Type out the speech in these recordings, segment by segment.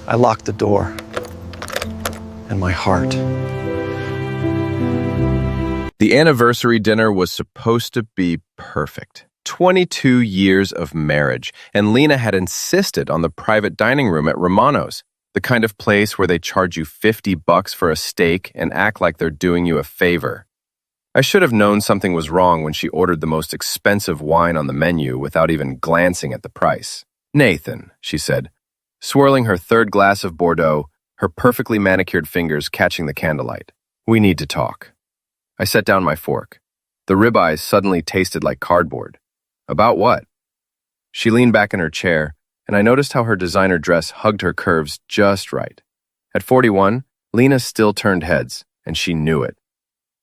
I locked the door, and my heart. The anniversary dinner was supposed to be perfect. 22 years of marriage, and Lena had insisted on the private dining room at Romano's, the kind of place where they charge you $50 for a steak and act like they're doing you a favor. I should have known something was wrong when she ordered the most expensive wine on the menu without even glancing at the price. "Nathan," she said, swirling her third glass of Bordeaux, her perfectly manicured fingers catching the candlelight. "We need to talk." I set down my fork. The ribeyes suddenly tasted like cardboard. "About what?" She leaned back in her chair, and I noticed how her designer dress hugged her curves just right. At 41, Lena still turned heads, and she knew it.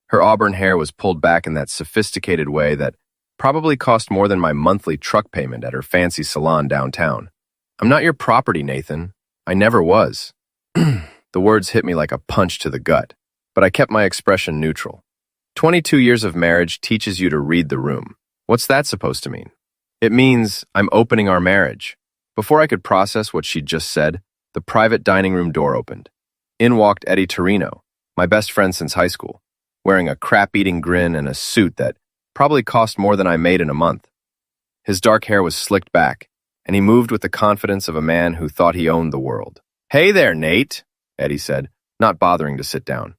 Her auburn hair was pulled back in that sophisticated way that probably cost more than my monthly truck payment at her fancy salon downtown. "I'm not your property, Nathan. I never was." The words hit me like a punch to the gut, but I kept my expression neutral. 22 years of marriage teaches you to read the room. What's that supposed to mean? It means I'm opening our marriage. Before I could process what she'd just said, the private dining room door opened. In walked Eddie Torino, my best friend since high school, wearing a crap-eating grin and a suit that probably cost more than I made in a month. His dark hair was slicked back, and he moved with the confidence of a man who thought he owned the world. "Hey there, Nate," Eddie said, not bothering to sit down.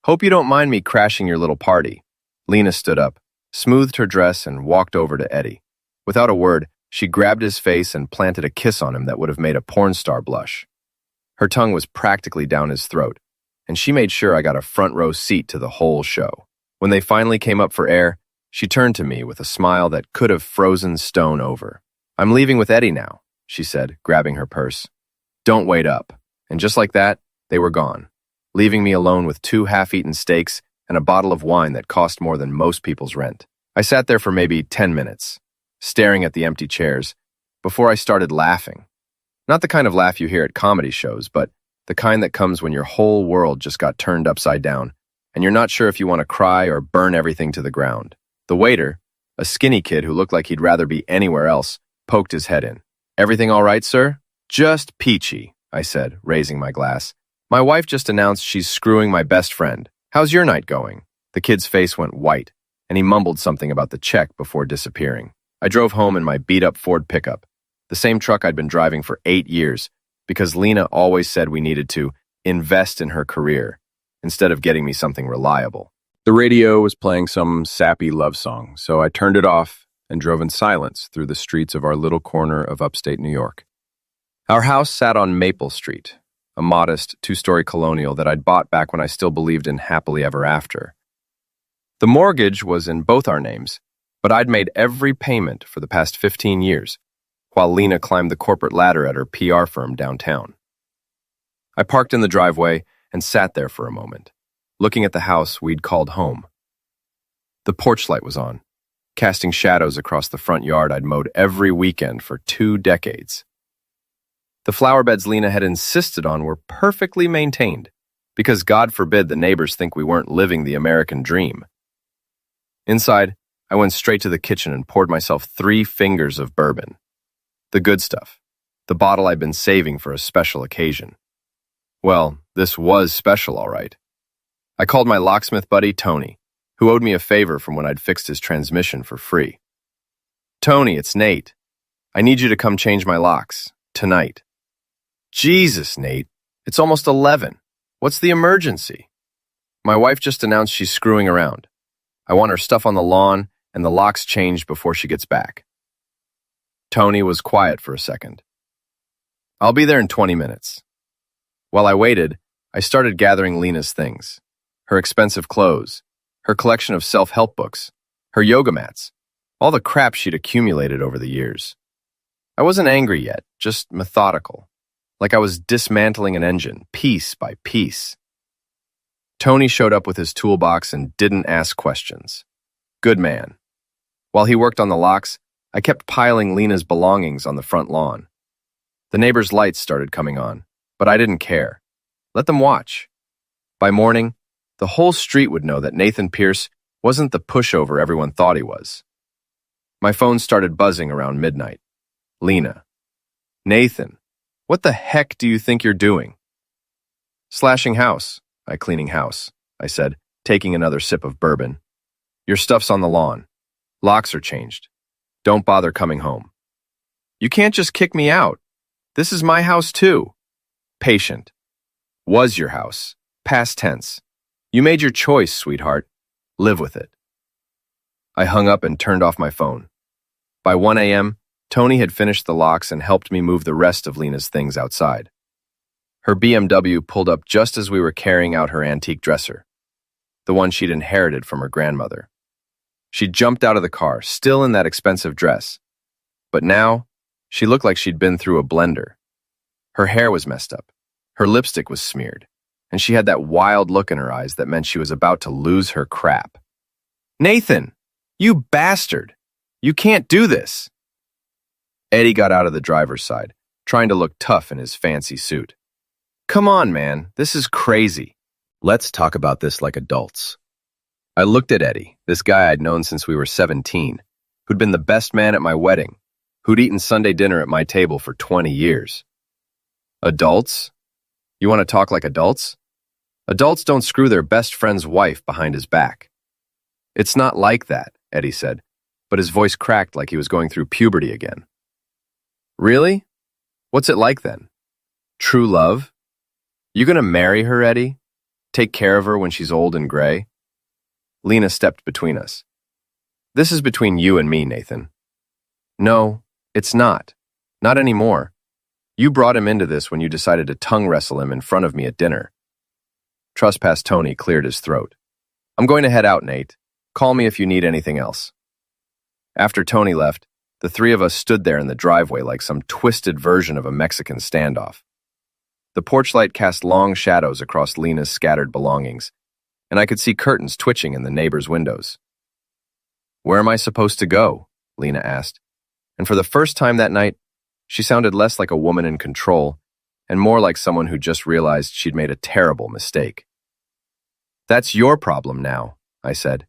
"Hope you don't mind me crashing your little party." Lena stood up, smoothed her dress, and walked over to Eddie. Without a word, she grabbed his face and planted a kiss on him that would have made a porn star blush. Her tongue was practically down his throat, and she made sure I got a front row seat to the whole show. When they finally came up for air, she turned to me with a smile that could have frozen stone over. "I'm leaving with Eddie now," she said, grabbing her purse. "Don't wait up." And just like that, they were gone, leaving me alone with 2 half-eaten steaks and a bottle of wine that cost more than most people's rent. I sat there for maybe 10 minutes, staring at the empty chairs, before I started laughing. Not the kind of laugh you hear at comedy shows, but the kind that comes when your whole world just got turned upside down, and you're not sure if you want to cry or burn everything to the ground. The waiter, a skinny kid who looked like he'd rather be anywhere else, poked his head in. "Everything all right, sir?" "Just peachy," I said, raising my glass. "My wife just announced she's screwing my best friend. How's your night going?" The kid's face went white, and he mumbled something about the check before disappearing. I drove home in my beat-up Ford pickup, the same truck I'd been driving for 8 years, because Lena always said we needed to invest in her career instead of getting me something reliable. The radio was playing some sappy love song, so I turned it off and drove in silence through the streets of our little corner of upstate New York. Our house sat on Maple Street, a modest 2-story colonial that I'd bought back when I still believed in happily ever after. The mortgage was in both our names, but I'd made every payment for the past 15 years, while Lena climbed the corporate ladder at her PR firm downtown. I parked in the driveway and sat there for a moment, looking at the house we'd called home. The porch light was on, casting shadows across the front yard I'd mowed every weekend for 2 decades. The flower beds Lena had insisted on were perfectly maintained, because God forbid the neighbors think we weren't living the American dream. Inside, I went straight to the kitchen and poured myself 3 fingers of bourbon. The good stuff, the bottle I'd been saving for a special occasion. Well, this was special, all right. I called my locksmith buddy, Tony, who owed me a favor from when I'd fixed his transmission for free. "Tony, it's Nate. I need you to come change my locks, tonight." "Jesus, Nate, it's almost 11. What's the emergency?" "My wife just announced she's screwing around. I want her stuff on the lawn and the locks changed before she gets back." Tony was quiet for a second. "I'll be there in 20 minutes. While I waited, I started gathering Lena's things. Her expensive clothes, her collection of self-help books, her yoga mats, all the crap she'd accumulated over the years. I wasn't angry yet, just methodical, like I was dismantling an engine, piece by piece. Tony showed up with his toolbox and didn't ask questions. Good man. While he worked on the locks, I kept piling Lena's belongings on the front lawn. The neighbors' lights started coming on, but I didn't care. Let them watch. By morning, the whole street would know that Nathan Pierce wasn't the pushover everyone thought he was. My phone started buzzing around midnight. Lena. "Nathan, What the heck do you think you're doing? Slashing house, cleaning house, I said, taking another sip of bourbon. Your stuff's on the lawn. Locks are changed. Don't bother coming home. You can't just kick me out. This is my house too. Patient. Was your house. Past tense. You made your choice, sweetheart. Live with it. I hung up and turned off my phone. By 1 a.m., Tony had finished the locks and helped me move the rest of Lena's things outside. Her BMW pulled up just as we were carrying out her antique dresser, the one she'd inherited from her grandmother. She jumped out of the car, still in that expensive dress. But now, she looked like she'd been through a blender. Her hair was messed up, her lipstick was smeared, and she had that wild look in her eyes that meant she was about to lose her crap. Nathan, you bastard! You can't do this! Eddie got out of the driver's side, trying to look tough in his fancy suit. Come on, man, this is crazy. Let's talk about this like adults. I looked at Eddie, this guy I'd known since we were 17, who'd been the best man at my wedding, who'd eaten Sunday dinner at my table for 20 years. Adults? You want to talk like adults? Adults don't screw their best friend's wife behind his back. It's not like that, Eddie said, but his voice cracked like he was going through puberty again. Really? What's it like then? True love? You gonna marry her, Eddie? Take care of her when she's old and gray? Lena stepped between us. This is between you and me, Nathan. No, it's not. Not anymore. You brought him into this when you decided to tongue wrestle him in front of me at dinner. Trespass Tony cleared his throat. I'm going to head out, Nate. Call me if you need anything else. After Tony left, the three of us stood there in the driveway like some twisted version of a Mexican standoff. The porch light cast long shadows across Lena's scattered belongings, and I could see curtains twitching in the neighbors' windows. Where am I supposed to go? Lena asked, and for the first time that night, she sounded less like a woman in control and more like someone who just realized she'd made a terrible mistake. That's your problem now, I said.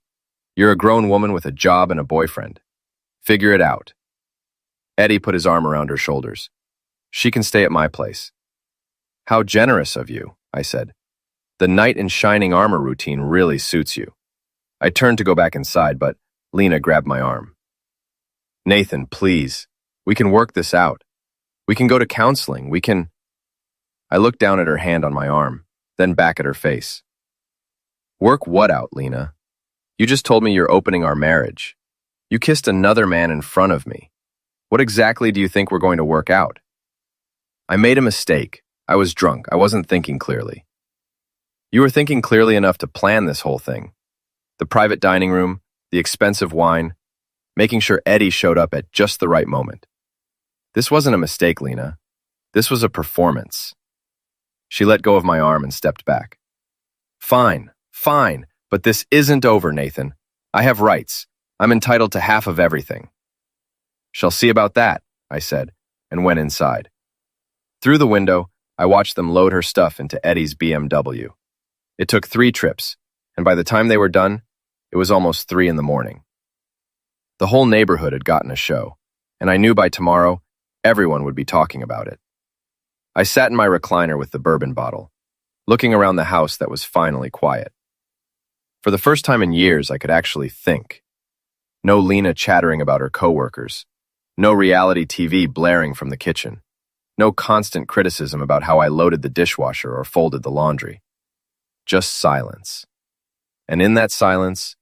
You're a grown woman with a job and a boyfriend. Figure it out. Eddie put his arm around her shoulders. She can stay at my place. How generous of you, I said. The knight in shining armor routine really suits you. I turned to go back inside, but Lena grabbed my arm. Nathan, please. We can work this out. We can go to counseling. We can... I looked down at her hand on my arm, then back at her face. Work what out, Lena? You just told me you're opening our marriage. You kissed another man in front of me. What exactly do you think we're going to work out? I made a mistake. I was drunk. I wasn't thinking clearly. You were thinking clearly enough to plan this whole thing. The private dining room, the expensive wine, making sure Eddie showed up at just the right moment. This wasn't a mistake, Lena. This was a performance. She let go of my arm and stepped back. Fine, but this isn't over, Nathan. I have rights. I'm entitled to half of everything. Shall see about that, I said, and went inside. Through the window, I watched them load her stuff into Eddie's BMW. It took 3 trips, and by the time they were done, it was almost 3 in the morning. The whole neighborhood had gotten a show, and I knew by tomorrow, everyone would be talking about it. I sat in my recliner with the bourbon bottle, looking around the house that was finally quiet. For the first time in years, I could actually think. No Lena chattering about her coworkers. No reality TV blaring from the kitchen. No constant criticism about how I loaded the dishwasher or folded the laundry. Just silence. And in that silence,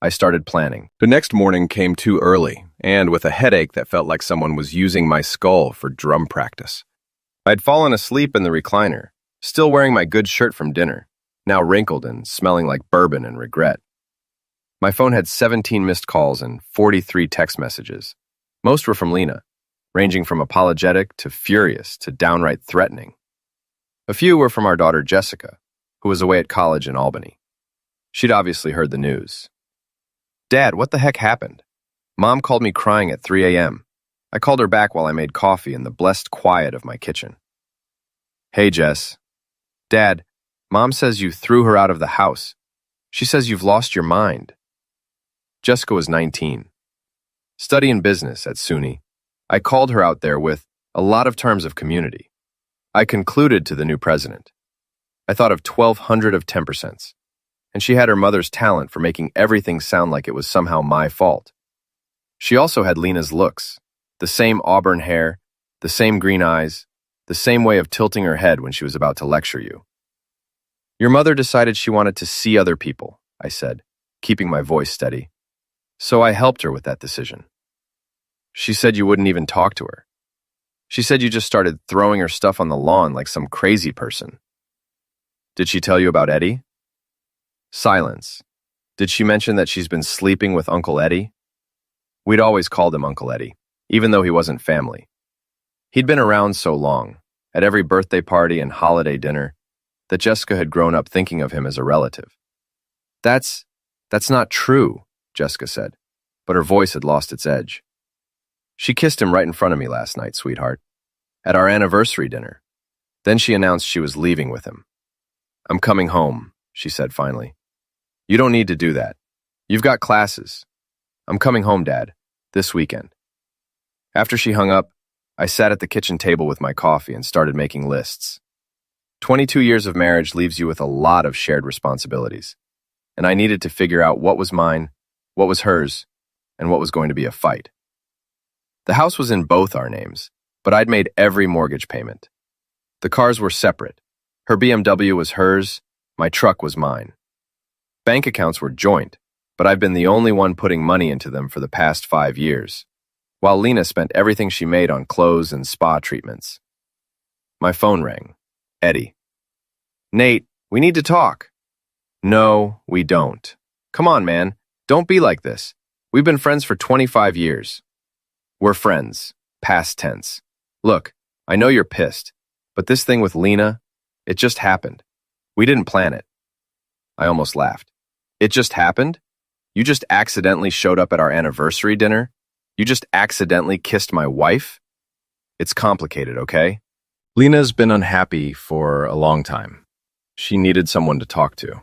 I started planning. The next morning came too early, and with a headache that felt like someone was using my skull for drum practice. I'd fallen asleep in the recliner, still wearing my good shirt from dinner, now wrinkled and smelling like bourbon and regret. My phone had 17 missed calls and 43 text messages. Most were from Lena, ranging from apologetic to furious to downright threatening. A few were from our daughter Jessica, who was away at college in Albany. She'd obviously heard the news. Dad, what the heck happened? Mom called me crying at 3 a.m. I called her back while I made coffee in the blessed quiet of my kitchen. Hey, Jess. Dad, Mom says you threw her out of the house. She says you've lost your mind. Jessica was 19. Studying business at SUNY, I called her out there with a lot of terms of community. I concluded to the new president. I thought of 1,200 of 10%, and she had her mother's talent for making everything sound like it was somehow my fault. She also had Lena's looks, the same auburn hair, the same green eyes, the same way of tilting her head when she was about to lecture you. Your mother decided she wanted to see other people, I said, keeping my voice steady. So I helped her with that decision. She said you wouldn't even talk to her. She said you just started throwing her stuff on the lawn like some crazy person. Did she tell you about Eddie? Silence. Did she mention that she's been sleeping with Uncle Eddie? We'd always called him Uncle Eddie, even though he wasn't family. He'd been around so long, at every birthday party and holiday dinner, that Jessica had grown up thinking of him as a relative. That's not true, Jessica said, but her voice had lost its edge. She kissed him right in front of me last night, sweetheart, at our anniversary dinner. Then she announced she was leaving with him. I'm coming home, she said finally. You don't need to do that. You've got classes. I'm coming home, Dad, this weekend. After she hung up, I sat at the kitchen table with my coffee and started making lists. 22 years of marriage leaves you with a lot of shared responsibilities, and I needed to figure out what was mine, what was hers, and what was going to be a fight. The house was in both our names, but I'd made every mortgage payment. The cars were separate. Her BMW was hers, my truck was mine. Bank accounts were joint, but I've been the only one putting money into them for the past 5 years, while Lena spent everything she made on clothes and spa treatments. My phone rang. Eddie. Nate, we need to talk. No, we don't. Come on, man. Don't be like this. We've been friends for 25 years. We're friends. Past tense. Look, I know you're pissed, but this thing with Lena, it just happened. We didn't plan it. I almost laughed. It just happened? You just accidentally showed up at our anniversary dinner? You just accidentally kissed my wife? It's complicated, okay? Lena's been unhappy for a long time. She needed someone to talk to.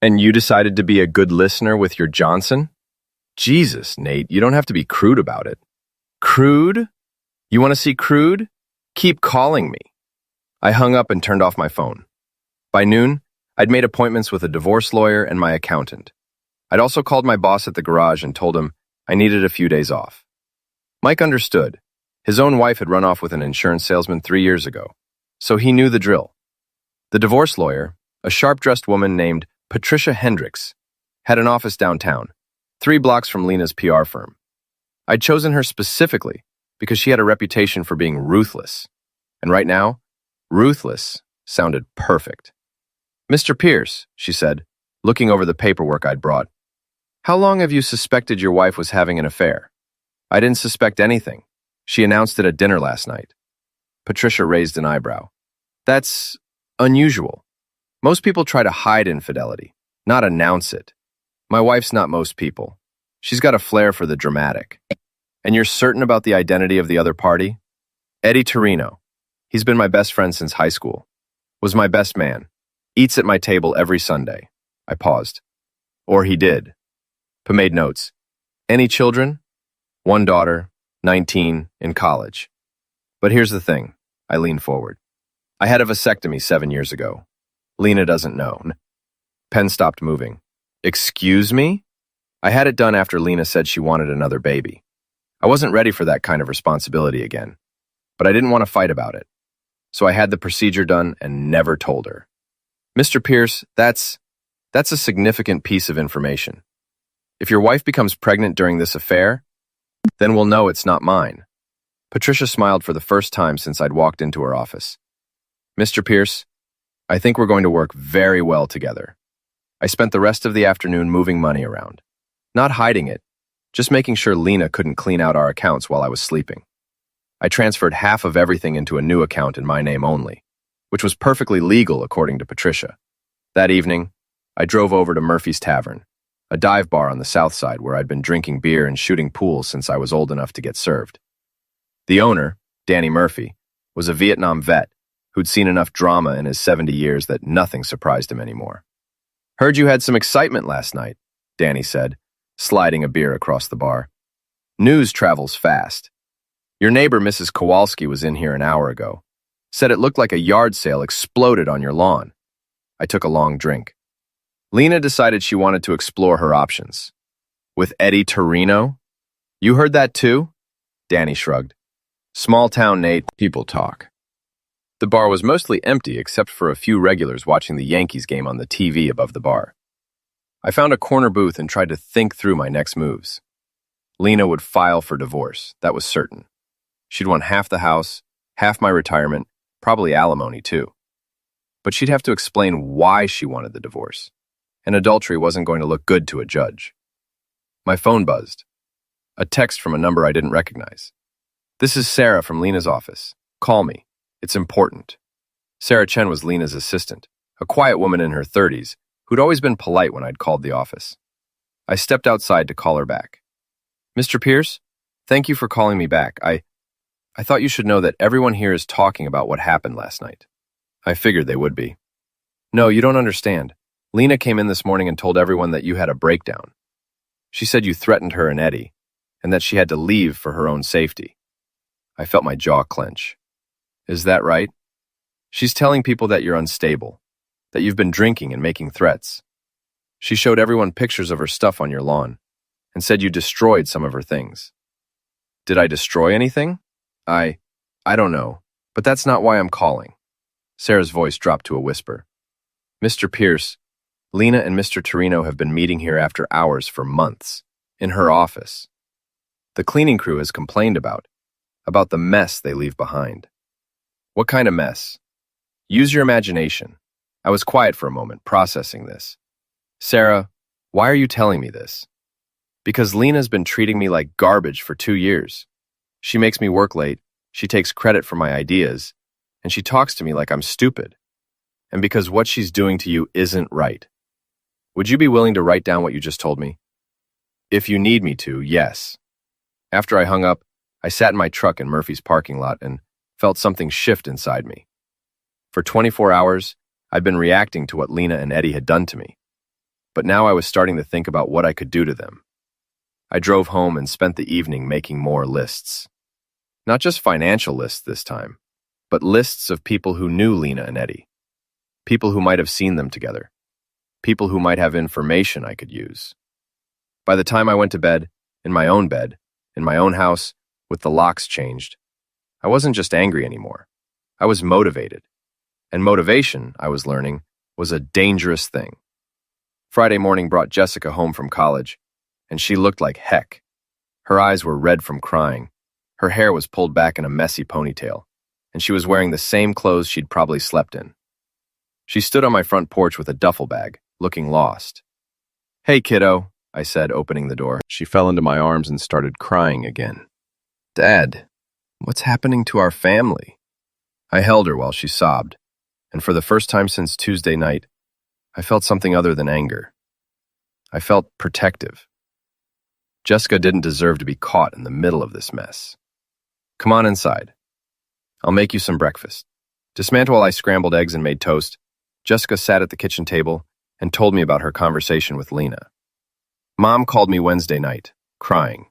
And you decided to be a good listener with your Johnson? Jesus, Nate, you don't have to be crude about it. Crude? You want to see crude? Keep calling me. I hung up and turned off my phone. By noon, I'd made appointments with a divorce lawyer and my accountant. I'd also called my boss at the garage and told him I needed a few days off. Mike understood. His own wife had run off with an insurance salesman 3 years ago, so he knew the drill. The divorce lawyer, a sharp-dressed woman named Patricia Hendricks, had an office downtown, 3 blocks from Lena's PR firm. I'd chosen her specifically because she had a reputation for being ruthless. And right now, ruthless sounded perfect. Mr. Pierce, she said, looking over the paperwork I'd brought. How long have you suspected your wife was having an affair? I didn't suspect anything. She announced it at dinner last night. Patricia raised an eyebrow. That's unusual. Most people try to hide infidelity, not announce it. My wife's not most people. She's got a flair for the dramatic. And you're certain about the identity of the other party? Eddie Torino. He's been my best friend since high school. Was my best man. Eats at my table every Sunday. I paused. Or he did. Pa made notes. Any children? 1 daughter, 19, in college. But here's the thing. I leaned forward. I had a vasectomy 7 years ago. Lena doesn't know. Pen stopped moving. Excuse me? I had it done after Lena said she wanted another baby. I wasn't ready for that kind of responsibility again, but I didn't want to fight about it. So I had the procedure done and never told her. Mr. Pierce, that's a significant piece of information. If your wife becomes pregnant during this affair, then we'll know it's not mine. Patricia smiled for the first time since I'd walked into her office. Mr. Pierce, I think we're going to work very well together. I spent the rest of the afternoon moving money around. Not hiding it, just making sure Lena couldn't clean out our accounts while I was sleeping. I transferred half of everything into a new account in my name only, which was perfectly legal according to Patricia. That evening, I drove over to Murphy's Tavern, a dive bar on the south side where I'd been drinking beer and shooting pool since I was old enough to get served. The owner, Danny Murphy, was a Vietnam vet who'd seen enough drama in his 70 years that nothing surprised him anymore. Heard you had some excitement last night, Danny said, sliding a beer across the bar. News travels fast. Your neighbor, Mrs. Kowalski, was in here an hour ago. Said it looked like a yard sale exploded on your lawn. I took a long drink. Lena decided she wanted to explore her options. With Eddie Torino? You heard that too? Danny shrugged. Small town, Nate. People talk. The bar was mostly empty except for a few regulars watching the Yankees game on the TV above the bar. I found a corner booth and tried to think through my next moves. Lena would file for divorce, that was certain. She'd want half the house, half my retirement, probably alimony too. But she'd have to explain why she wanted the divorce, and adultery wasn't going to look good to a judge. My phone buzzed. A text from a number I didn't recognize. This is Sarah from Lena's office. Call me. It's important. Sarah Chen was Lena's assistant, a quiet woman in her 30s who'd always been polite when I'd called the office. I stepped outside to call her back. Mr. Pierce, thank you for calling me back. I thought you should know that everyone here is talking about what happened last night. I figured they would be. No, you don't understand. Lena came in this morning and told everyone that you had a breakdown. She said you threatened her and Eddie, and that she had to leave for her own safety. I felt my jaw clench. Is that right? She's telling people that you're unstable, that you've been drinking and making threats. She showed everyone pictures of her stuff on your lawn, and said you destroyed some of her things. Did I destroy anything? I don't know, but that's not why I'm calling. Sarah's voice dropped to a whisper. Mr. Pierce, Lena and Mr. Torino have been meeting here after hours for months, in her office. The cleaning crew has complained about the mess they leave behind. What kind of mess? Use your imagination. I was quiet for a moment, processing this. Sarah, why are you telling me this? Because Lena's been treating me like garbage for 2 years. She makes me work late, she takes credit for my ideas, and she talks to me like I'm stupid. And because what she's doing to you isn't right. Would you be willing to write down what you just told me? If you need me to, yes. After I hung up, I sat in my truck in Murphy's parking lot and felt something shift inside me. For 24 hours, I'd been reacting to what Lena and Eddie had done to me. But now I was starting to think about what I could do to them. I drove home and spent the evening making more lists. Not just financial lists this time, but lists of people who knew Lena and Eddie. People who might have seen them together. People who might have information I could use. By the time I went to bed, in my own house, with the locks changed, I wasn't just angry anymore. I was motivated. And motivation, I was learning, was a dangerous thing. Friday morning brought Jessica home from college, and she looked like heck. Her eyes were red from crying. Her hair was pulled back in a messy ponytail, and she was wearing the same clothes she'd probably slept in. She stood on my front porch with a duffel bag, looking lost. Hey, kiddo, I said, opening the door. She fell into my arms and started crying again. Dad, what's happening to our family? I held her while she sobbed, and for the first time since Tuesday night, I felt something other than anger. I felt protective. Jessica didn't deserve to be caught in the middle of this mess. Come on inside. I'll make you some breakfast. Dismantle while I scrambled eggs and made toast. Jessica sat at the kitchen table and told me about her conversation with Lena. Mom called me Wednesday night, crying.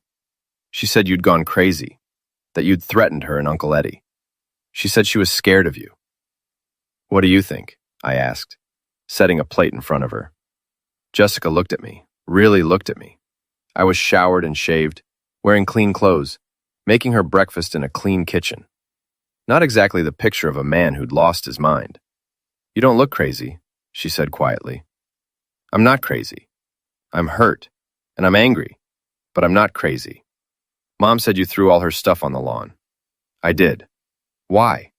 She said you'd gone crazy, that you'd threatened her and Uncle Eddie. She said she was scared of you. What do you think? I asked, setting a plate in front of her. Jessica looked at me, really looked at me. I was showered and shaved, wearing clean clothes, making her breakfast in a clean kitchen. Not exactly the picture of a man who'd lost his mind. You don't look crazy, she said quietly. I'm not crazy. I'm hurt, and I'm angry, but I'm not crazy. Mom said you threw all her stuff on the lawn. I did. Why?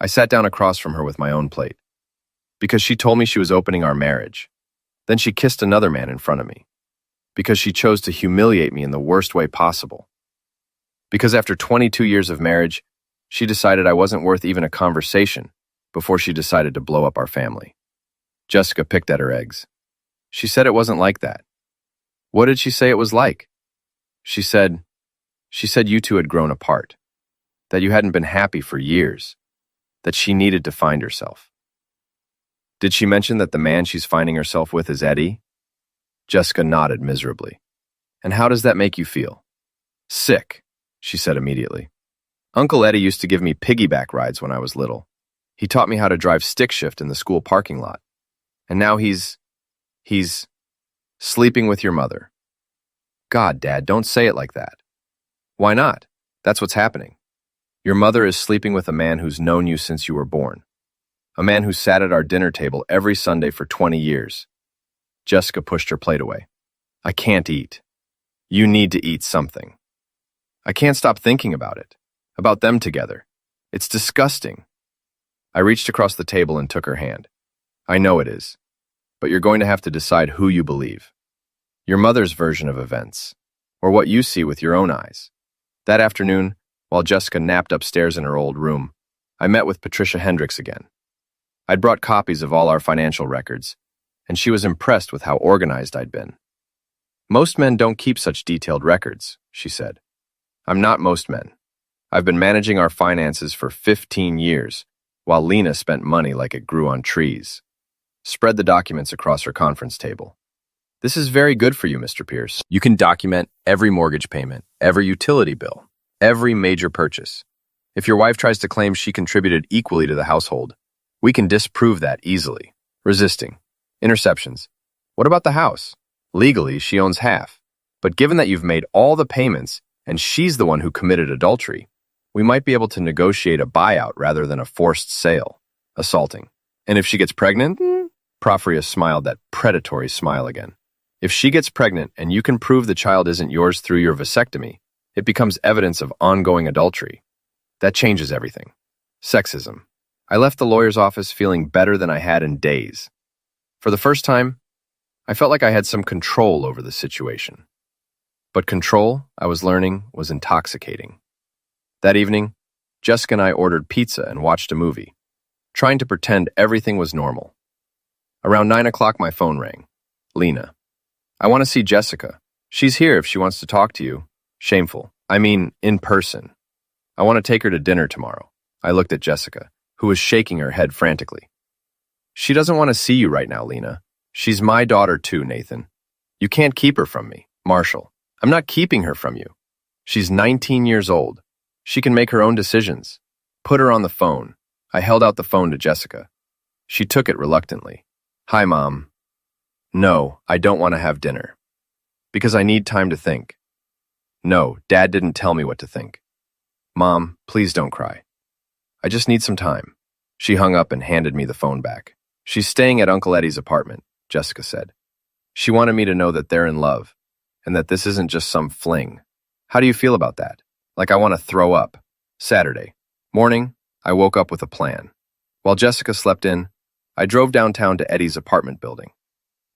I sat down across from her with my own plate. Because she told me she was opening our marriage. Then she kissed another man in front of me. Because she chose to humiliate me in the worst way possible. Because after 22 years of marriage, she decided I wasn't worth even a conversation before she decided to blow up our family. Jessica picked at her eggs. She said it wasn't like that. What did she say it was like? She said you two had grown apart, that you hadn't been happy for years, that she needed to find herself. Did she mention that the man she's finding herself with is Eddie? Jessica nodded miserably. And how does that make you feel? Sick, she said immediately. Uncle Eddie used to give me piggyback rides when I was little. He taught me how to drive stick shift in the school parking lot. And now he's sleeping with your mother. God, Dad, don't say it like that. Why not? That's what's happening. Your mother is sleeping with a man who's known you since you were born. A man who sat at our dinner table every Sunday for 20 years. Jessica pushed her plate away. I can't eat. You need to eat something. I can't stop thinking about it. About them together. It's disgusting. I reached across the table and took her hand. I know it is. But you're going to have to decide who you believe. Your mother's version of events, or what you see with your own eyes. That afternoon, while Jessica napped upstairs in her old room, I met with Patricia Hendricks again. I'd brought copies of all our financial records, and she was impressed with how organized I'd been. Most men don't keep such detailed records, she said. I'm not most men. I've been managing our finances for 15 years, while Lena spent money like it grew on trees. Spread the documents across her conference table. This is very good for you, Mr. Pierce. You can document every mortgage payment, every utility bill, every major purchase. If your wife tries to claim she contributed equally to the household, we can disprove that easily. Resisting. Interceptions. What about the house? Legally, she owns half. But given that you've made all the payments and she's the one who committed adultery, we might be able to negotiate a buyout rather than a forced sale. Assaulting. And if she gets pregnant? Prophria smiled that predatory smile again. If she gets pregnant and you can prove the child isn't yours through your vasectomy, it becomes evidence of ongoing adultery. That changes everything. Sexism. I left the lawyer's office feeling better than I had in days. For the first time, I felt like I had some control over the situation. But control, I was learning, was intoxicating. That evening, Jessica and I ordered pizza and watched a movie, trying to pretend everything was normal. Around 9 o'clock, my phone rang. Lena. I want to see Jessica. She's here if she wants to talk to you. Shameful. I mean, in person. I want to take her to dinner tomorrow. I looked at Jessica, who was shaking her head frantically. She doesn't want to see you right now, Lena. She's my daughter too, Nathan. You can't keep her from me. Marshall. I'm not keeping her from you. She's 19 years old. She can make her own decisions. Put her on the phone. I held out the phone to Jessica. She took it reluctantly. Hi, Mom. No, I don't want to have dinner. Because I need time to think. No, Dad didn't tell me what to think. Mom, please don't cry. I just need some time. She hung up and handed me the phone back. She's staying at Uncle Eddie's apartment, Jessica said. She wanted me to know that they're in love, and that this isn't just some fling. How do you feel about that? Like I want to throw up. Saturday. Morning, I woke up with a plan. While Jessica slept in, I drove downtown to Eddie's apartment building.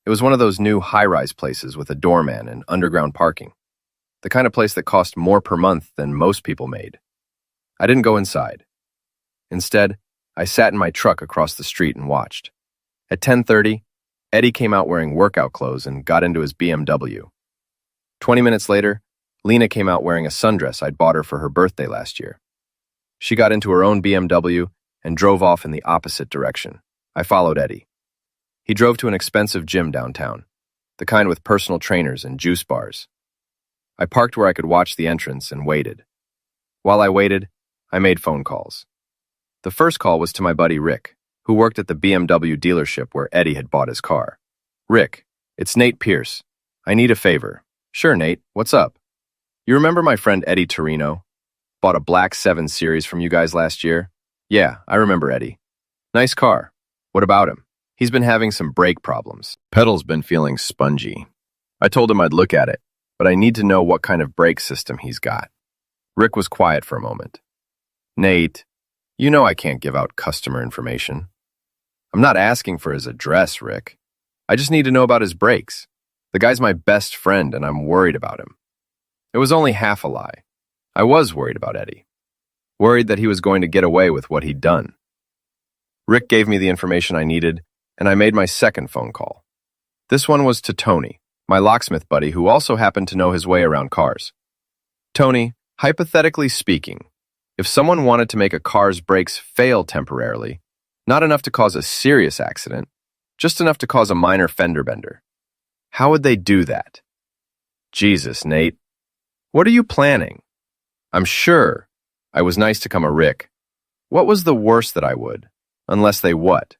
It was one of those new high-rise places with a doorman and underground parking. The kind of place that cost more per month than most people made. I didn't go inside. Instead, I sat in my truck across the street and watched. At 10:30, Eddie came out wearing workout clothes and got into his BMW. 20 minutes later, Lena came out wearing a sundress I'd bought her for her birthday last year. She got into her own BMW and drove off in the opposite direction. I followed Eddie. He drove to an expensive gym downtown, the kind with personal trainers and juice bars. I parked where I could watch the entrance and waited. While I waited, I made phone calls. The first call was to my buddy Rick, who worked at the BMW dealership where Eddie had bought his car. Rick, it's Nate Pierce. I need a favor. Sure, Nate, what's up? You remember my friend Eddie Torino? Bought a black 7 Series from you guys last year? Yeah, I remember Eddie. Nice car. What about him? He's been having some brake problems. Pedal's been feeling spongy. I told him I'd look at it, but I need to know what kind of brake system he's got. Rick was quiet for a moment. Nate, you know I can't give out customer information. I'm not asking for his address, Rick. I just need to know about his brakes. The guy's my best friend, and I'm worried about him. It was only half a lie. I was worried about Eddie. Worried that he was going to get away with what he'd done. Rick gave me the information I needed, and I made my second phone call. This one was to Tony, my locksmith buddy who also happened to know his way around cars. Tony, hypothetically speaking, if someone wanted to make a car's brakes fail temporarily, not enough to cause a serious accident, just enough to cause a minor fender bender, how would they do that? Jesus, Nate. What are you planning? I'm sure. I was nice to come a Rick. What was the worst that I would? Unless they what?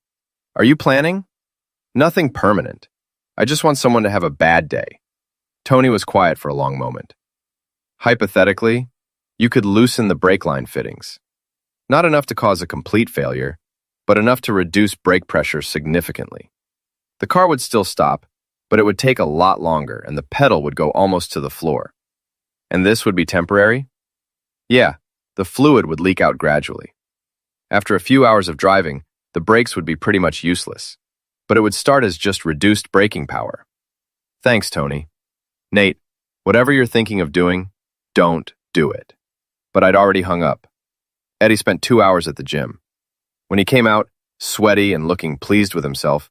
Are you planning? Nothing permanent. I just want someone to have a bad day. Tony was quiet for a long moment. Hypothetically, you could loosen the brake line fittings. Not enough to cause a complete failure, but enough to reduce brake pressure significantly. The car would still stop, but it would take a lot longer and the pedal would go almost to the floor. And this would be temporary? Yeah, the fluid would leak out gradually. After a few hours of driving, the brakes would be pretty much useless, but it would start as just reduced braking power. Thanks, Tony. Nate, whatever you're thinking of doing, don't do it. But I'd already hung up. Eddie spent 2 hours at the gym. When he came out, sweaty and looking pleased with himself,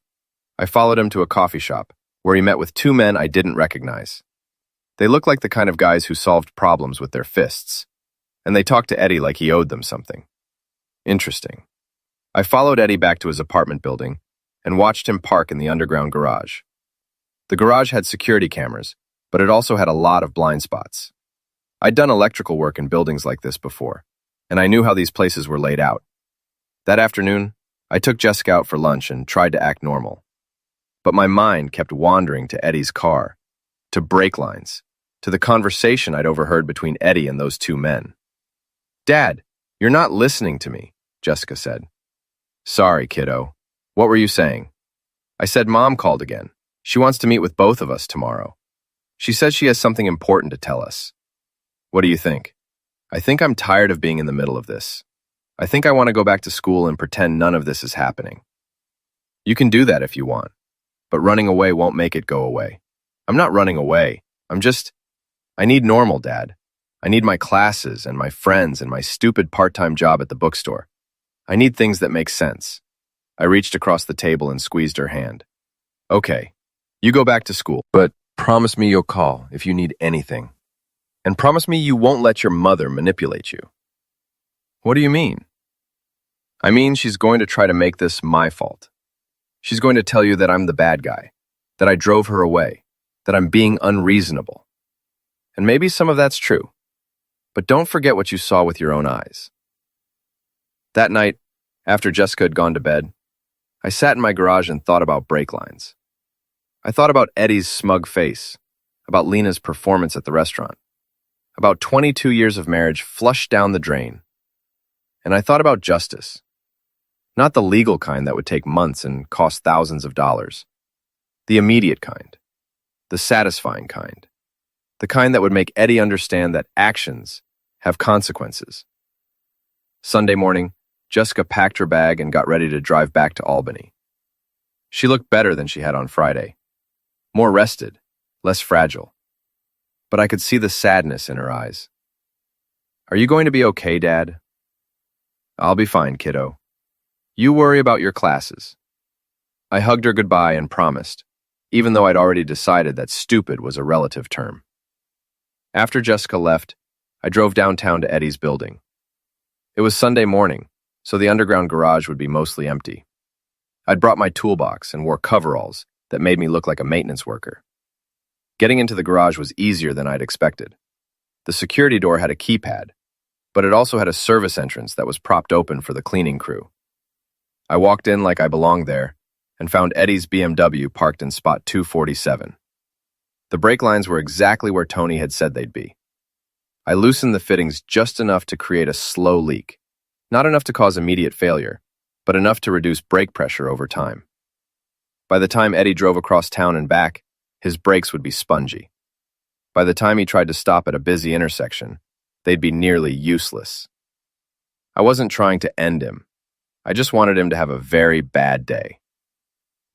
I followed him to a coffee shop where he met with two men I didn't recognize. They looked like the kind of guys who solved problems with their fists, and they talked to Eddie like he owed them something. Interesting. I followed Eddie back to his apartment building and watched him park in the underground garage. The garage had security cameras, but it also had a lot of blind spots. I'd done electrical work in buildings like this before, and I knew how these places were laid out. That afternoon, I took Jessica out for lunch and tried to act normal. But my mind kept wandering to Eddie's car, to brake lines, to the conversation I'd overheard between Eddie and those two men. "Dad, you're not listening to me," Jessica said. "Sorry, kiddo. What were you saying?" I said Mom called again. She wants to meet with both of us tomorrow. She says she has something important to tell us. What do you think? I think I'm tired of being in the middle of this. I think I want to go back to school and pretend none of this is happening. You can do that if you want, but running away won't make it go away. I'm not running away. I need normal, Dad. I need my classes and my friends and my stupid part-time job at the bookstore. I need things that make sense. I reached across the table and squeezed her hand. Okay, you go back to school, but promise me you'll call if you need anything. And promise me you won't let your mother manipulate you. What do you mean? I mean, she's going to try to make this my fault. She's going to tell you that I'm the bad guy, that I drove her away, that I'm being unreasonable. And maybe some of that's true. But don't forget what you saw with your own eyes. That night, after Jessica had gone to bed, I sat in my garage and thought about brake lines. I thought about Eddie's smug face, about Lena's performance at the restaurant, about 22 years of marriage flushed down the drain. And I thought about justice. Not the legal kind that would take months and cost thousands of dollars. The immediate kind. The satisfying kind. The kind that would make Eddie understand that actions have consequences. Sunday morning, Jessica packed her bag and got ready to drive back to Albany. She looked better than she had on Friday. More rested, less fragile. But I could see the sadness in her eyes. "Are you going to be okay, Dad?" "I'll be fine, kiddo. You worry about your classes." I hugged her goodbye and promised, even though I'd already decided that stupid was a relative term. After Jessica left, I drove downtown to Eddie's building. It was Sunday morning, so the underground garage would be mostly empty. I'd brought my toolbox and wore coveralls that made me look like a maintenance worker. Getting into the garage was easier than I'd expected. The security door had a keypad, but it also had a service entrance that was propped open for the cleaning crew. I walked in like I belonged there and found Eddie's BMW parked in spot 247. The brake lines were exactly where Tony had said they'd be. I loosened the fittings just enough to create a slow leak, not enough to cause immediate failure, but enough to reduce brake pressure over time. By the time Eddie drove across town and back, his brakes would be spongy. By the time he tried to stop at a busy intersection, they'd be nearly useless. I wasn't trying to end him. I just wanted him to have a very bad day.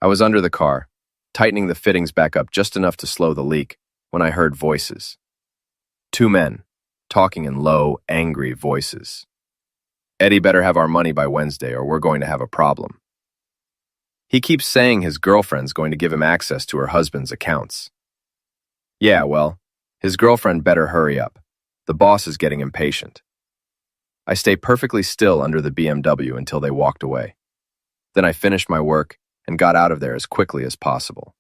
I was under the car, tightening the fittings back up just enough to slow the leak, when I heard voices. Two men, talking in low, angry voices. "Eddie better have our money by Wednesday or we're going to have a problem. He keeps saying his girlfriend's going to give him access to her husband's accounts. Yeah, well, his girlfriend better hurry up. The boss is getting impatient." I stayed perfectly still under the BMW until they walked away. Then I finished my work and got out of there as quickly as possible.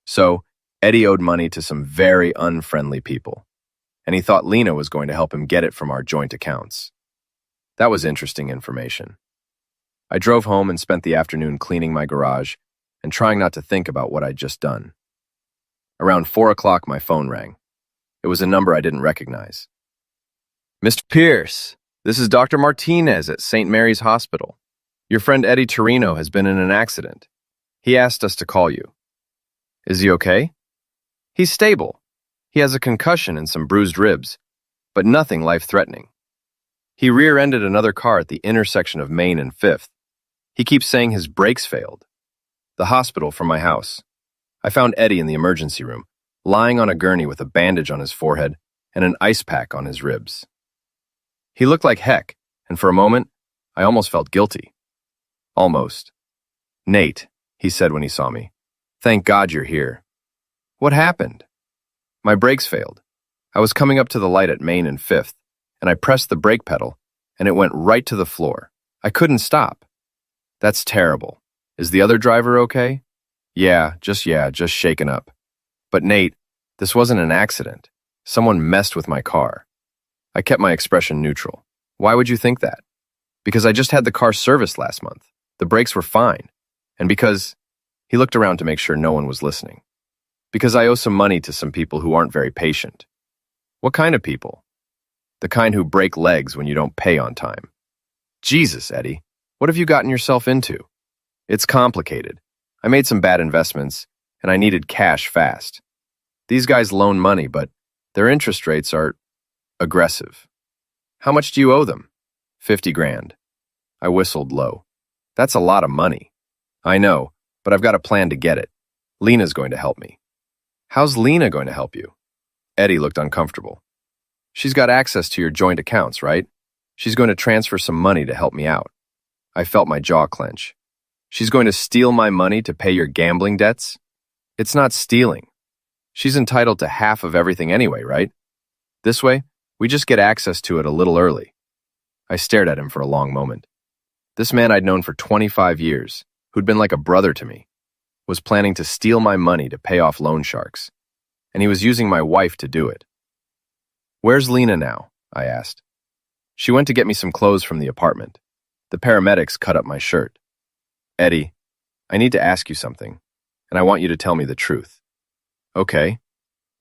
So, Eddie owed money to some very unfriendly people, and he thought Lena was going to help him get it from our joint accounts. That was interesting information. I drove home and spent the afternoon cleaning my garage and trying not to think about what I'd just done. Around 4 o'clock, my phone rang. It was a number I didn't recognize. Mr. Pierce, this is Dr. Martinez at St. Mary's Hospital. Your friend Eddie Torino has been in an accident. He asked us to call you. Is he okay? He's stable. He has a concussion and some bruised ribs, but nothing life-threatening. He rear-ended another car at the intersection of Main and 5th. He keeps saying his brakes failed. The hospital from my house. I found Eddie in the emergency room, lying on a gurney with a bandage on his forehead and an ice pack on his ribs. He looked like heck, and for a moment, I almost felt guilty. Almost. Nate, he said when he saw me. Thank God you're here. What happened? My brakes failed. I was coming up to the light at Main and 5th, and I pressed the brake pedal, and it went right to the floor. I couldn't stop. That's terrible. Is the other driver okay? Yeah, just shaken up. But Nate, this wasn't an accident. Someone messed with my car. I kept my expression neutral. Why would you think that? Because I just had the car serviced last month. The brakes were fine. And because he looked around to make sure no one was listening. Because I owe some money to some people who aren't very patient. What kind of people? The kind who break legs when you don't pay on time. Jesus, Eddie, what have you gotten yourself into? It's complicated. I made some bad investments, and I needed cash fast. These guys loan money, but their interest rates are aggressive. How much do you owe them? 50 grand. I whistled low. That's a lot of money. I know, but I've got a plan to get it. Lena's going to help me. How's Lena going to help you? Eddie looked uncomfortable. She's got access to your joint accounts, right? She's going to transfer some money to help me out. I felt my jaw clench. She's going to steal my money to pay your gambling debts? It's not stealing. She's entitled to half of everything anyway, right? This way, we just get access to it a little early. I stared at him for a long moment. This man I'd known for 25 years, who'd been like a brother to me, was planning to steal my money to pay off loan sharks, and he was using my wife to do it. Where's Lena now? I asked. She went to get me some clothes from the apartment. The paramedics cut up my shirt. Eddie, I need to ask you something, and I want you to tell me the truth. Okay.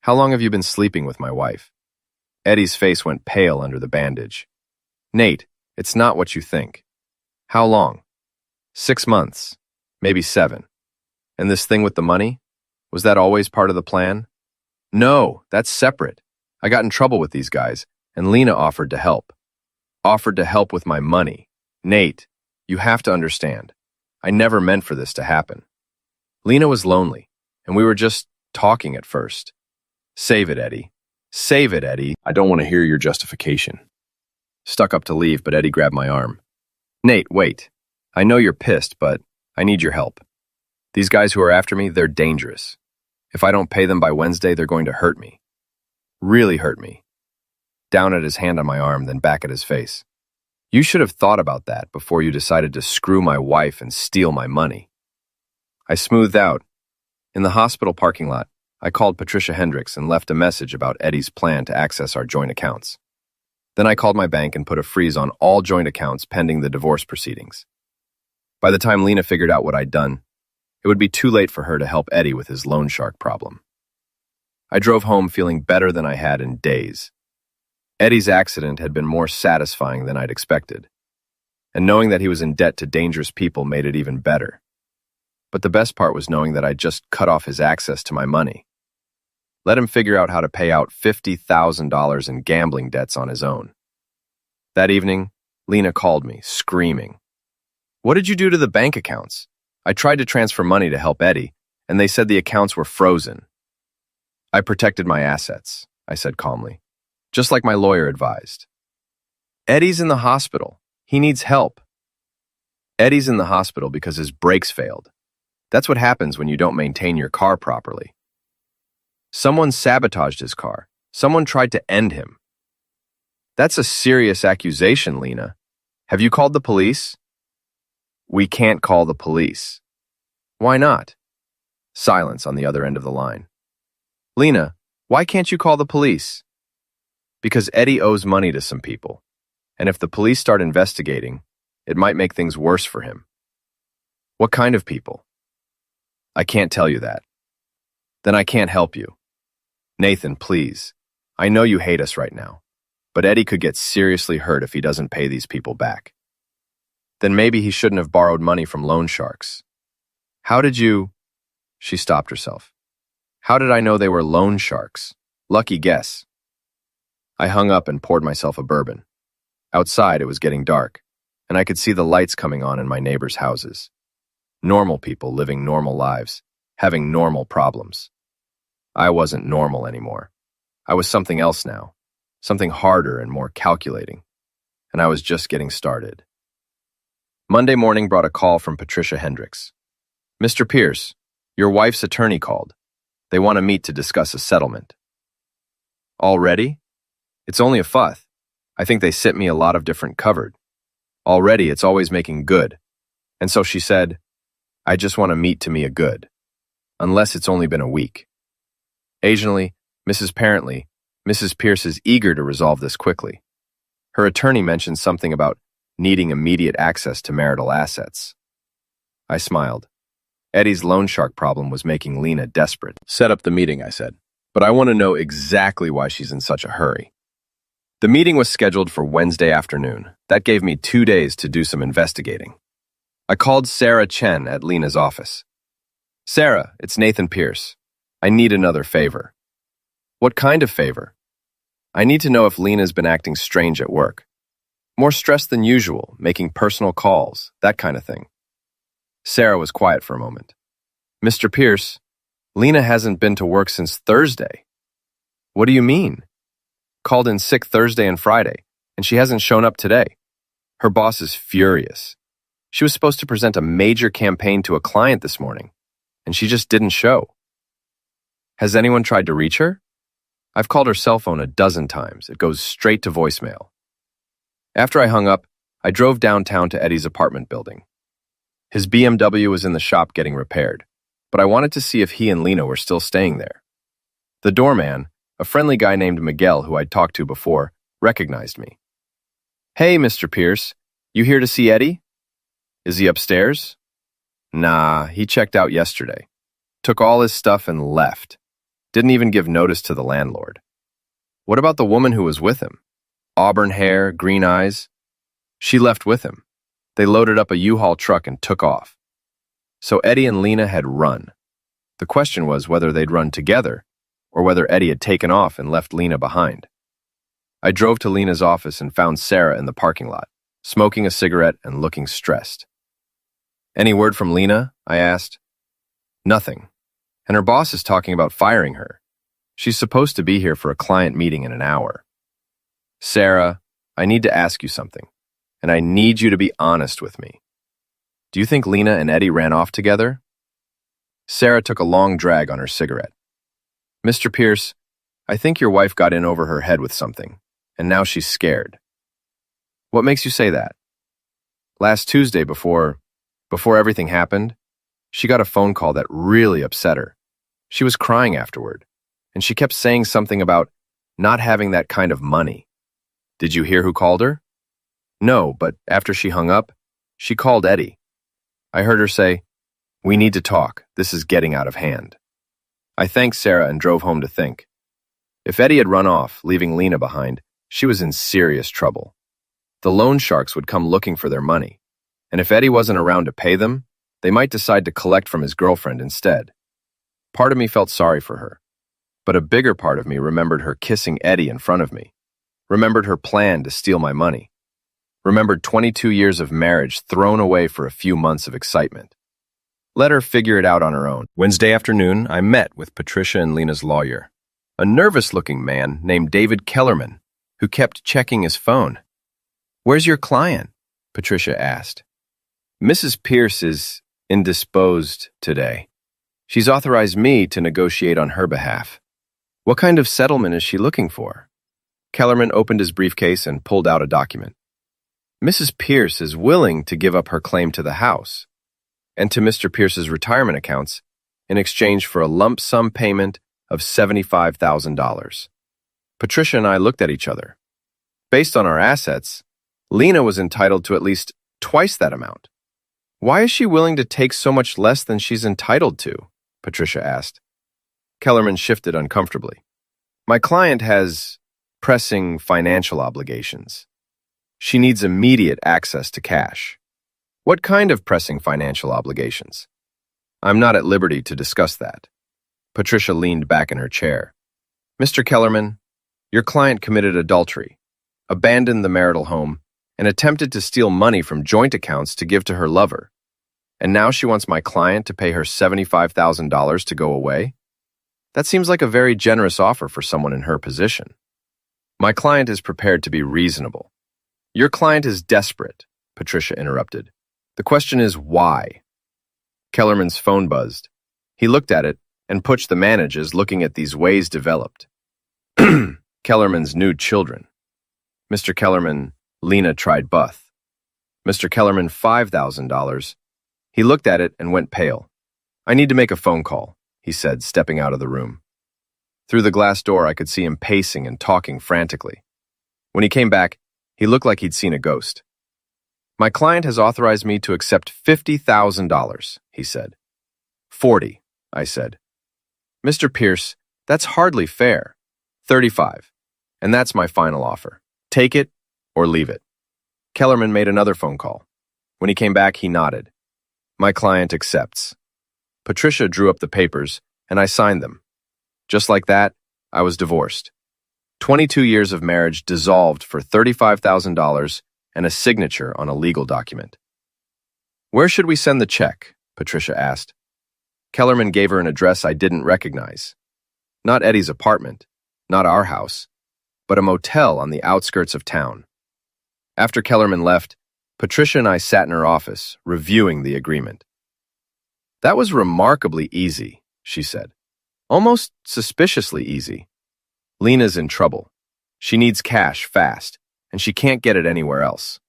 How long have you been sleeping with my wife? Eddie's face went pale under the bandage. Nate, it's not what you think. How long? 6 months, maybe 7. And this thing with the money? Was that always part of the plan? No, that's separate. I got in trouble with these guys, and Lena offered to help. Offered to help with my money. Nate, you have to understand. I never meant for this to happen. Lena was lonely, and we were just talking at first. Save it, Eddie. Save it, Eddie. I don't want to hear your justification. Stuck up to leave, but Eddie grabbed my arm. Nate, wait. I know you're pissed, but I need your help. These guys who are after me, they're dangerous. If I don't pay them by Wednesday, they're going to hurt me. Really hurt me. Down at his hand on my arm, then back at his face. You should have thought about that before you decided to screw my wife and steal my money. I smoothed out. In the hospital parking lot, I called Patricia Hendricks and left a message about Eddie's plan to access our joint accounts. Then I called my bank and put a freeze on all joint accounts pending the divorce proceedings. By the time Lena figured out what I'd done, it would be too late for her to help Eddie with his loan shark problem. I drove home feeling better than I had in days. Eddie's accident had been more satisfying than I'd expected, and knowing that he was in debt to dangerous people made it even better. But the best part was knowing that I'd just cut off his access to my money. Let him figure out how to pay out $50,000 in gambling debts on his own. That evening, Lena called me, screaming. What did you do to the bank accounts? I tried to transfer money to help Eddie, and they said the accounts were frozen. I protected my assets, I said calmly, just like my lawyer advised. Eddie's in the hospital. He needs help. Eddie's in the hospital because his brakes failed. That's what happens when you don't maintain your car properly. Someone sabotaged his car. Someone tried to end him. That's a serious accusation, Lena. Have you called the police? We can't call the police. Why not? Silence on the other end of the line. Lena, why can't you call the police? Because Eddie owes money to some people. And if the police start investigating, it might make things worse for him. What kind of people? I can't tell you that. Then I can't help you. Nathan, please. I know you hate us right now, but Eddie could get seriously hurt if he doesn't pay these people back. Then maybe he shouldn't have borrowed money from loan sharks. How did you... She stopped herself. How did I know they were loan sharks? Lucky guess. I hung up and poured myself a bourbon. Outside, it was getting dark, and I could see the lights coming on in my neighbors' houses. Normal people living normal lives, having normal problems. I wasn't normal anymore. I was something else now, something harder and more calculating, and I was just getting started. Monday morning brought a call from Patricia Hendricks. Mr. Pierce, your wife's attorney called. They want to meet to discuss a settlement. Already? It's only a fuss. I think they sent me a lot of different covered. Already, it's always making good. And so she said, I just want to meet to me a good. Unless it's only been a week. Occasionally, Mrs. Pierce is eager to resolve this quickly. Her attorney mentioned something about needing immediate access to marital assets. I smiled. Eddie's loan shark problem was making Lena desperate. Set up the meeting, I said, but I want to know exactly why she's in such a hurry. The meeting was scheduled for Wednesday afternoon. That gave me 2 days to do some investigating. I called Sarah Chen at Lena's office. Sarah, it's Nathan Pierce. I need another favor. What kind of favor? I need to know if Lena's been acting strange at work. More stressed than usual, making personal calls, that kind of thing. Sarah was quiet for a moment. Mr. Pierce, Lena hasn't been to work since Thursday. What do you mean? Called in sick Thursday and Friday, and she hasn't shown up today. Her boss is furious. She was supposed to present a major campaign to a client this morning, and she just didn't show. Has anyone tried to reach her? I've called her cell phone 12 times. It goes straight to voicemail. After I hung up, I drove downtown to Eddie's apartment building. His BMW was in the shop getting repaired, but I wanted to see if he and Lena were still staying there. The doorman, a friendly guy named Miguel who I'd talked to before, recognized me. Hey, Mr. Pierce, you here to see Eddie? Is he upstairs? Nah, he checked out yesterday. Took all his stuff and left. Didn't even give notice to the landlord. What about the woman who was with him? Auburn hair, green eyes. She left with him. They loaded up a U-Haul truck and took off. So Eddie and Lena had run. The question was whether they'd run together or whether Eddie had taken off and left Lena behind. I drove to Lena's office and found Sarah in the parking lot, smoking a cigarette and looking stressed. Any word from Lena? I asked. Nothing. And her boss is talking about firing her. She's supposed to be here for a client meeting in an hour. Sarah, I need to ask you something, and I need you to be honest with me. Do you think Lena and Eddie ran off together? Sarah took a long drag on her cigarette. Mr. Pierce, I think your wife got in over her head with something, and now she's scared. What makes you say that? Last Tuesday, before everything happened, she got a phone call that really upset her. She was crying afterward, and she kept saying something about not having that kind of money. Did you hear who called her? No, but after she hung up, she called Eddie. I heard her say, "We need to talk. This is getting out of hand." I thanked Sarah and drove home to think. If Eddie had run off, leaving Lena behind, she was in serious trouble. The loan sharks would come looking for their money, and if Eddie wasn't around to pay them, they might decide to collect from his girlfriend instead. Part of me felt sorry for her, but a bigger part of me remembered her kissing Eddie in front of me, remembered her plan to steal my money, remembered 22 years of marriage thrown away for a few months of excitement. Let her figure it out on her own. Wednesday afternoon, I met with Patricia and Lena's lawyer, a nervous-looking man named David Kellerman, who kept checking his phone. "Where's your client?" Patricia asked. "Mrs. Pierce is indisposed today. She's authorized me to negotiate on her behalf." "What kind of settlement is she looking for?" Kellerman opened his briefcase and pulled out a document. "Mrs. Pierce is willing to give up her claim to the house and to Mr. Pierce's retirement accounts in exchange for a lump sum payment of $75,000. Patricia and I looked at each other. Based on our assets, Lena was entitled to at least twice that amount. Why is she willing to take so much less than she's entitled to? Patricia asked. Kellerman shifted uncomfortably. My client has pressing financial obligations. She needs immediate access to cash. What kind of pressing financial obligations? I'm not at liberty to discuss that. Patricia leaned back in her chair. Mr. Kellerman, your client committed adultery, abandoned the marital home, and attempted to steal money from joint accounts to give to her lover. And now she wants my client to pay her $75,000 to go away? That seems like a very generous offer for someone in her position. My client is prepared to be reasonable. Your client is desperate, Patricia interrupted. The question is why? Kellerman's phone buzzed. He looked at it and pushed the managers looking at these ways developed. Kellerman's new children. Mr. Kellerman, Lena tried buth. Mr. Kellerman, $5,000. He looked at it and went pale. I need to make a phone call, he said, stepping out of the room. Through the glass door, I could see him pacing and talking frantically. When he came back, he looked like he'd seen a ghost. My client has authorized me to accept $50,000, he said. 40, I said. Mr. Pierce, that's hardly fair. 35, and that's my final offer. Take it or leave it. Kellerman made another phone call. When he came back, he nodded. My client accepts. Patricia drew up the papers, and I signed them. Just like that, I was divorced. 22 years of marriage dissolved for $35,000 and a signature on a legal document. Where should we send the check? Patricia asked. Kellerman gave her an address I didn't recognize. Not Eddie's apartment, not our house, but a motel on the outskirts of town. After Kellerman left, Patricia and I sat in her office, reviewing the agreement. That was remarkably easy, she said. Almost suspiciously easy. Lena's in trouble. She needs cash fast, and she can't get it anywhere else.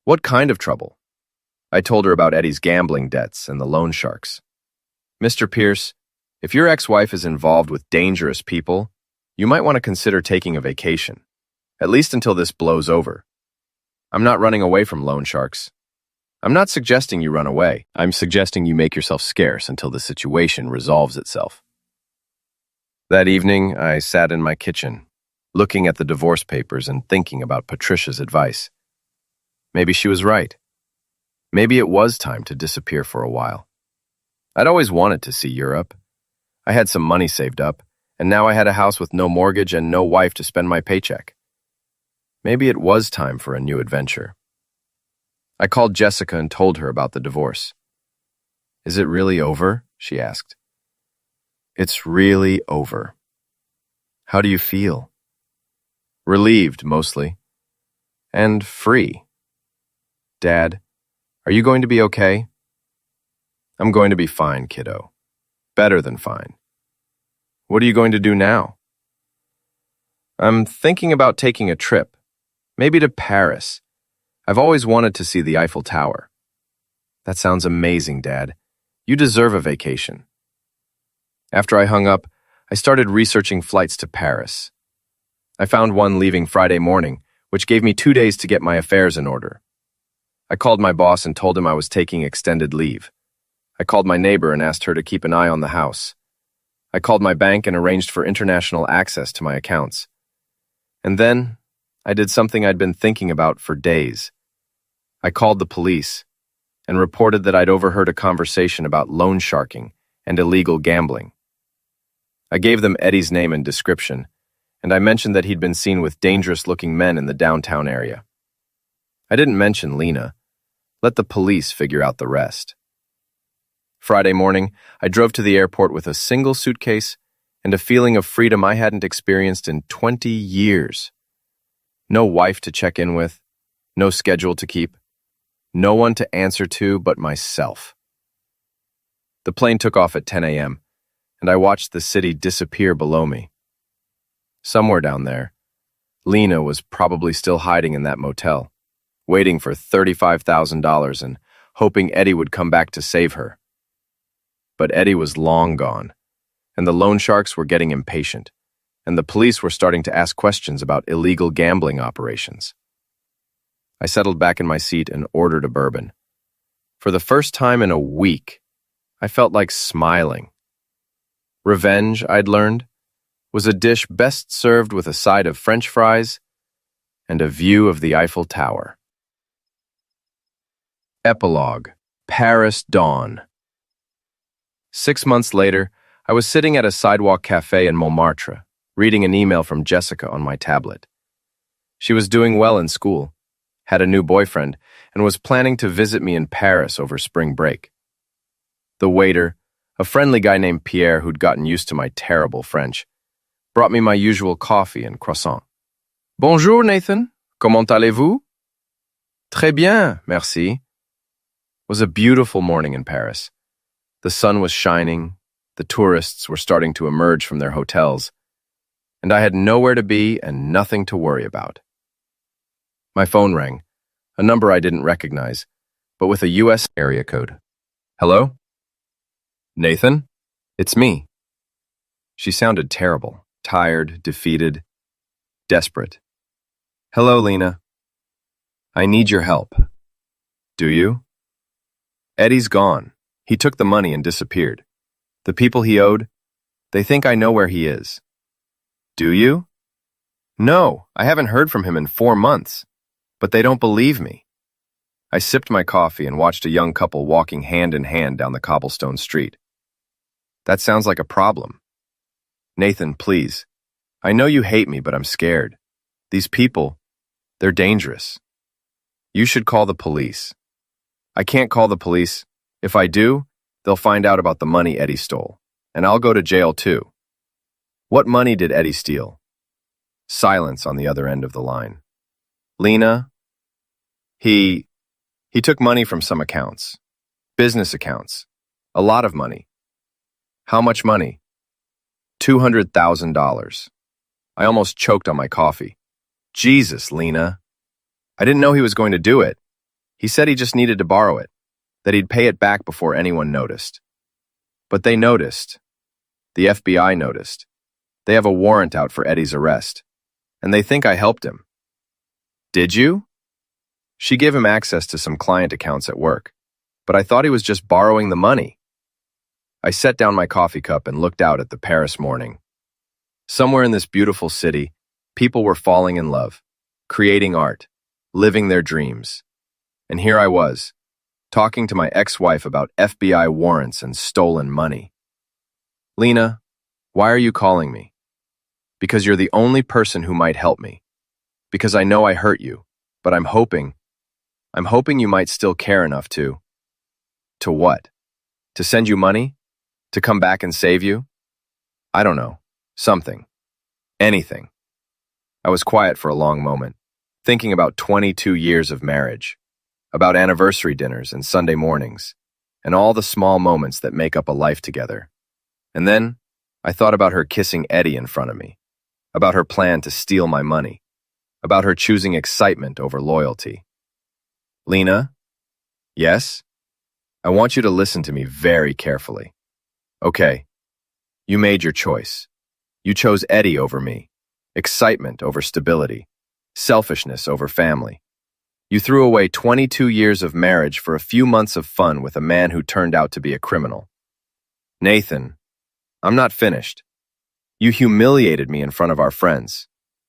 What kind of trouble? I told her about Eddie's gambling debts and the loan sharks. Mr. Pierce, if your ex-wife is involved with dangerous people, you might want to consider taking a vacation, at least until this blows over. I'm not running away from loan sharks. I'm not suggesting you run away. I'm suggesting you make yourself scarce until the situation resolves itself. That evening, I sat in my kitchen, looking at the divorce papers and thinking about Patricia's advice. Maybe she was right. Maybe it was time to disappear for a while. I'd always wanted to see Europe. I had some money saved up, and now I had a house with no mortgage and no wife to spend my paycheck. Maybe it was time for a new adventure. I called Jessica and told her about the divorce. Is it really over? She asked. It's really over. How do you feel? Relieved, mostly. And free. Dad, are you going to be okay? I'm going to be fine, kiddo. Better than fine. What are you going to do now? I'm thinking about taking a trip. Maybe to Paris. I've always wanted to see the Eiffel Tower. That sounds amazing, Dad. You deserve a vacation. After I hung up, I started researching flights to Paris. I found one leaving Friday morning, which gave me 2 days to get my affairs in order. I called my boss and told him I was taking extended leave. I called my neighbor and asked her to keep an eye on the house. I called my bank and arranged for international access to my accounts. And then, I did something I'd been thinking about for days. I called the police and reported that I'd overheard a conversation about loan sharking and illegal gambling. I gave them Eddie's name and description, and I mentioned that he'd been seen with dangerous-looking men in the downtown area. I didn't mention Lena. Let the police figure out the rest. Friday morning, I drove to the airport with a single suitcase and a feeling of freedom I hadn't experienced in 20 years. No wife to check in with, no schedule to keep, no one to answer to but myself. The plane took off at 10 a.m., and I watched the city disappear below me. Somewhere down there, Lena was probably still hiding in that motel, waiting for $35,000 and hoping Eddie would come back to save her. But Eddie was long gone, and the loan sharks were getting impatient, and the police were starting to ask questions about illegal gambling operations. I settled back in my seat and ordered a bourbon. For the first time in a week, I felt like smiling. Revenge, I'd learned, was a dish best served with a side of French fries and a view of the Eiffel Tower. Epilogue: Paris Dawn. 6 months later, I was sitting at a sidewalk cafe in Montmartre, reading an email from Jessica on my tablet. She was doing well in school, had a new boyfriend, and was planning to visit me in Paris over spring break. The waiter, a friendly guy named Pierre who'd gotten used to my terrible French, brought me my usual coffee and croissant. Bonjour, Nathan. Comment allez-vous? Très bien, merci. It was a beautiful morning in Paris. The sun was shining, the tourists were starting to emerge from their hotels, and I had nowhere to be and nothing to worry about. My phone rang, a number I didn't recognize, but with a U.S. area code. Hello? Nathan? It's me. She sounded terrible, tired, defeated, desperate. Hello, Lena. I need your help. Do you? Eddie's gone. He took the money and disappeared. The people he owed, they think I know where he is. Do you? No, I haven't heard from him in 4 months, but they don't believe me. I sipped my coffee and watched a young couple walking hand in hand down the cobblestone street. That sounds like a problem. Nathan, please. I know you hate me, but I'm scared. These people, they're dangerous. You should call the police. I can't call the police. If I do, they'll find out about the money Eddie stole, and I'll go to jail too. What money did Eddie steal? Silence on the other end of the line. Lena? He took money from some accounts. Business accounts. A lot of money. How much money? $200,000. I almost choked on my coffee. Jesus, Lena. I didn't know he was going to do it. He said he just needed to borrow it, that he'd pay it back before anyone noticed. But they noticed. The FBI noticed. They have a warrant out for Eddie's arrest, and they think I helped him. Did you? She gave him access to some client accounts at work, but I thought he was just borrowing the money. I set down my coffee cup and looked out at the Paris morning. Somewhere in this beautiful city, people were falling in love, creating art, living their dreams. And here I was, talking to my ex-wife about FBI warrants and stolen money. Lena, why are you calling me? Because you're the only person who might help me. Because I know I hurt you, but I'm hoping you might still care enough to what? To send you money? To come back and save you? I don't know. Something. Anything. I was quiet for a long moment, thinking about 22 years of marriage, about anniversary dinners and Sunday mornings, and all the small moments that make up a life together. And then, I thought about her kissing Eddie in front of me, about her plan to steal my money, about her choosing excitement over loyalty. Lena? Yes? I want you to listen to me very carefully. Okay, you made your choice. You chose Eddie over me, excitement over stability, selfishness over family. You threw away 22 years of marriage for a few months of fun with a man who turned out to be a criminal. Nathan, I'm not finished. You humiliated me in front of our friends.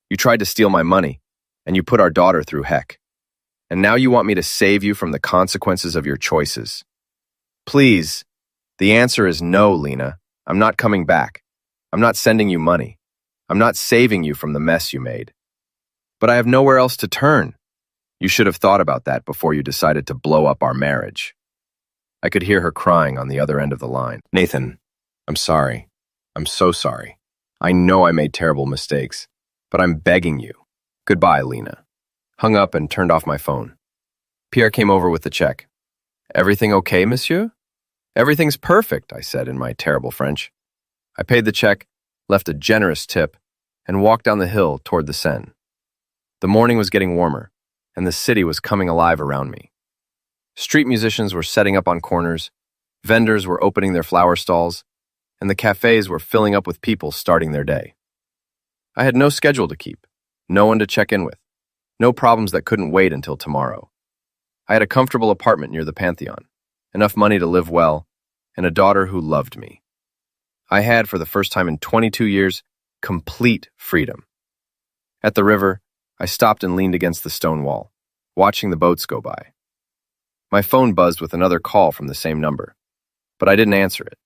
You tried to steal my money, and you put our daughter through heck. And now you want me to save you from the consequences of your choices. Please, the answer is no, Lena. I'm not coming back. I'm not sending you money. I'm not saving you from the mess you made. But I have nowhere else to turn. You should have thought about that before you decided to blow up our marriage. I could hear her crying on the other end of the line. Nathan, I'm sorry. I'm so sorry. I know I made terrible mistakes, but I'm begging you. Goodbye, Lena. Hung up and turned off my phone. Pierre came over with the check. Everything okay, monsieur? Everything's perfect, I said in my terrible French. I paid the check, left a generous tip, and walked down the hill toward the Seine. The morning was getting warmer, and the city was coming alive around me. Street musicians were setting up on corners, vendors were opening their flower stalls, and the cafes were filling up with people starting their day. I had no schedule to keep, no one to check in with, No problems that couldn't wait until tomorrow. I had a comfortable apartment near the Pantheon, enough money to live well, and a daughter who loved me. I had, for the first time in 22 years, complete freedom. At the river, I stopped and leaned against the stone wall, watching the boats go by. My phone buzzed with another call from the same number, but I didn't answer it.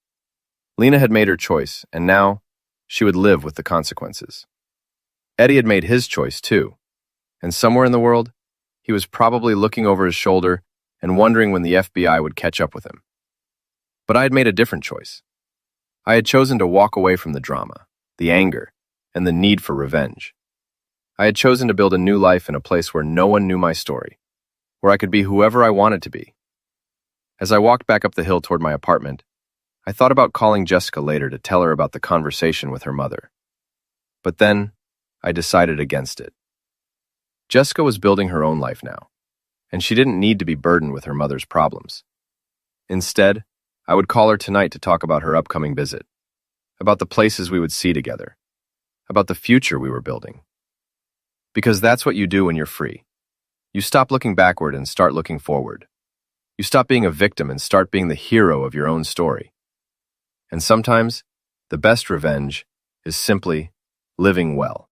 Lena had made her choice, and now she would live with the consequences. Eddie had made his choice too, and somewhere in the world, he was probably looking over his shoulder and wondering when the FBI would catch up with him. But I had made a different choice. I had chosen to walk away from the drama, the anger, and the need for revenge. I had chosen to build a new life in a place where no one knew my story, where I could be whoever I wanted to be. As I walked back up the hill toward my apartment, I thought about calling Jessica later to tell her about the conversation with her mother. But then, I decided against it. Jessica was building her own life now, and she didn't need to be burdened with her mother's problems. Instead, I would call her tonight to talk about her upcoming visit, about the places we would see together, about the future we were building. Because that's what you do when you're free. You stop looking backward and start looking forward. You stop being a victim and start being the hero of your own story. And sometimes, the best revenge is simply living well.